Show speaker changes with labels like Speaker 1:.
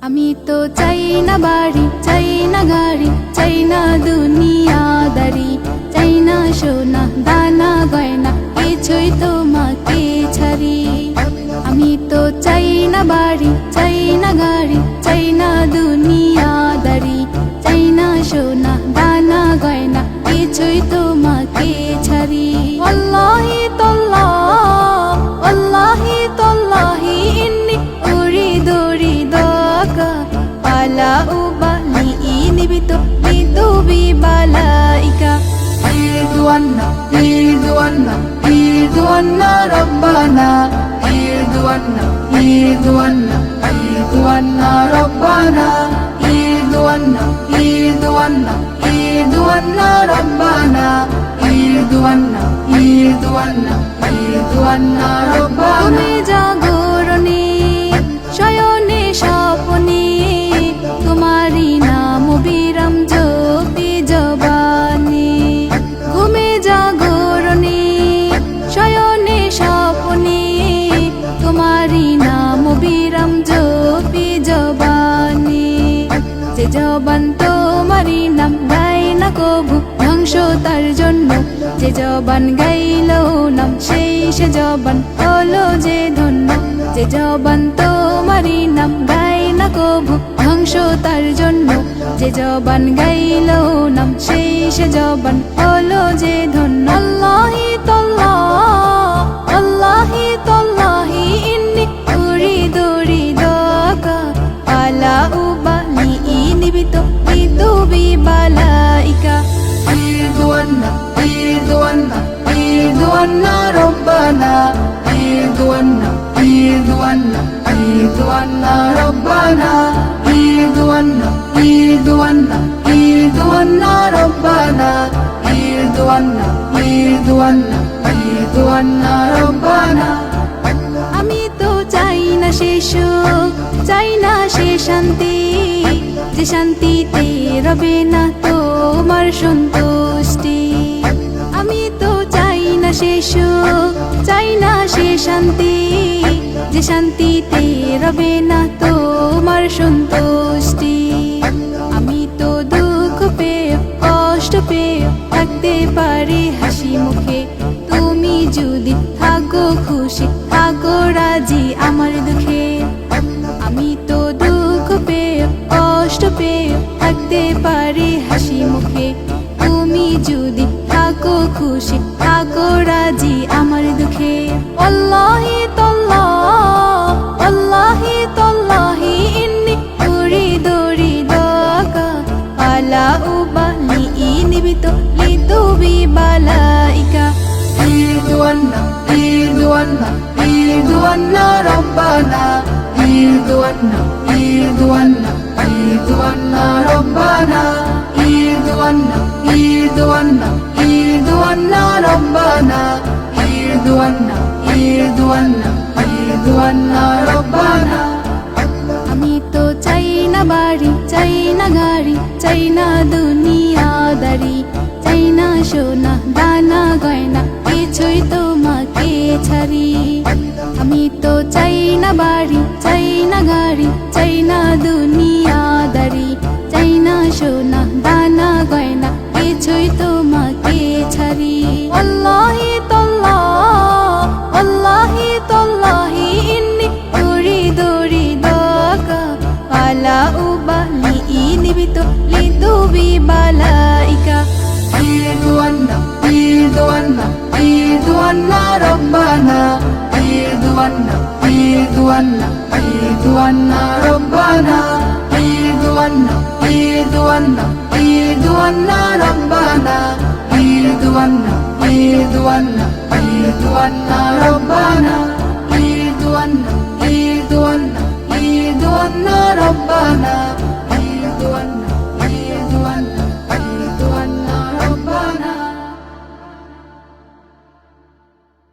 Speaker 1: আমি তো চাই না বাড়ি, চাই না গাড়ি, চাই না দুনিয়াদারি, চাই না সোনা দানা গয়না, কিছুই তোমাকে ছাড়ি। আমি তো চাই না বাড়ি, চাই না গাড়ি, চাই না দুনিয়াদারি, চাই না সোনা দানা গয়না, কিছুই তোমাকে ছাড়ি। ওয়াল্লাহি তাল্লাহ, ওয়াল্লাহি তাল্লাহি ইন্নী উরিদু রিদাকা আলা উবালিনি বিতু বিবালাইকা।
Speaker 2: ইরদুয়ান্না ইরদুয়ান্না ইরদুয়ান্না রব্বানা, ইরদুয়ান্না ইরদুয়ান্না ইরদুয়ান্না রব্বানা, ইরদুয়ান্না ইরদুয়ান্না ইরদুয়ান্না রব্বানা, ইরদুয়ান্না ইরদুয়ান্না ইরদুয়ান্না রব্বানা।
Speaker 1: তুমি জাগরণে শয়নে স্বপনে, তোমারি নাম বিরাম জপি জবানে। ঘুমে জাগরণে শয়নে স্বপনে, তোমারি নাম বিরাম জপি জবানে। যে জবান তোমারি নাম গায় না কবু ধ্বংস তার জন্য, যে জবান গাইল নাম সেই সে জবান হলো যে ধন্য। যে জবান তোমারি নাম গায় না কবু ধ্বংস তার জন্য, যে জবান গাইল নাম সেই সে জবান হলো যে ধন্য। আল্লাহি তাল্লাহ, আল্লাহি তাল্লাহি ইন্নী উরিদু রিদাকা আলা উবালিনি বিতু বিবালাইকা।
Speaker 2: ইরদুয়ান্না ইরদুয়ান্না ইরদুয়ান্না রব্বানা, ইরদুয়ান্না ইরদুয়ান্না ইরদুয়ান্না রব্বানা, ইরদুয়ান্না ইরদুয়ান্না ইরদুয়ান্না রব্বানা, ইরদুয়ান্না ইরদুয়ান্না ইরদুয়ান্না রব্বানা।
Speaker 1: আমি তো চাই না সে সুখ, চাই না সে শান্তি, যে শান্তিতে রবে না তোমার সন্তুষ্টি। আমি তো চাই না সে সুখ, চাই না সে শান্তি, যে শান্তিতে রবে না তোমার সন্তুষ্টি। আমি তো দুঃখ পেয়ে কষ্ট পেয়ে থাকতে পারি হাসি মুখে, তুমি যদি থাকো খুশি থাকো রাজি আমার দুঃখে। আমি তো দুঃখ পেয়ে কষ্ট পেয়ে থাকতে পারি হাসি মুখে, তুমি যদি থাকো খুশি থাকো রাজি আমার দুঃখে। আল্লাহি তাল্লাহ, আল্লাহি তাল্লাহি ইন্নী উরিদু রিদাকা আলা উবালিনি বিতু বিবালাইকা।
Speaker 2: ইরদুয়ান্না ইরদুয়ান্না ইরদুয়ান্না রব্বানা, ইরদুয়ান্না ইরদুয়ান্না ইরদুয়ান্না রব্বানা, ইরদুয়ান্না ইরদুয়ান্না ইরদুয়ান্না রব্বানা, ইরদুয়ান্না ইরদুয়ান্না ইরদুয়ান্না রব্বানা।
Speaker 1: আমি তো চাই না বাড়ি, চাই না গাড়ি, চাই না দুনিয়াদারি, চাই না সোনা দানা গয়না, কিছুই তোমাকে ছাড়ি। আমি তো চাই না বাড়ি, চাই না গাড়ি, চাই না দুনিয়াদারি, চাই না সোনা দানা গয়না, কিছুই তোমাকে ছাড়ি। আল্লাহি তাল্লাহ, আল্লাহি তাল্লাহি ইন্নী উরিদু রিদাকা আলা উবালিনি বিতু বিবালাইকা।
Speaker 2: ইরদুয়ান্না ইরদুয়ান্না ইরদুয়ান্না রব্বানা, ইরদুয়ান্না ইরদুয়ান্না ইরদুয়ান্না রব্বানা, ইরদুয়ান্না ইরদুয়ান্না ইরদুয়ান্না রব্বানা, ইরদুয়ান্না ইরদুয়ান্না ইরদুয়ান্না রব্বানা, ইরদুয়ান্না ইরদুয়ান্না ইরদুয়ান্না রব্বানা।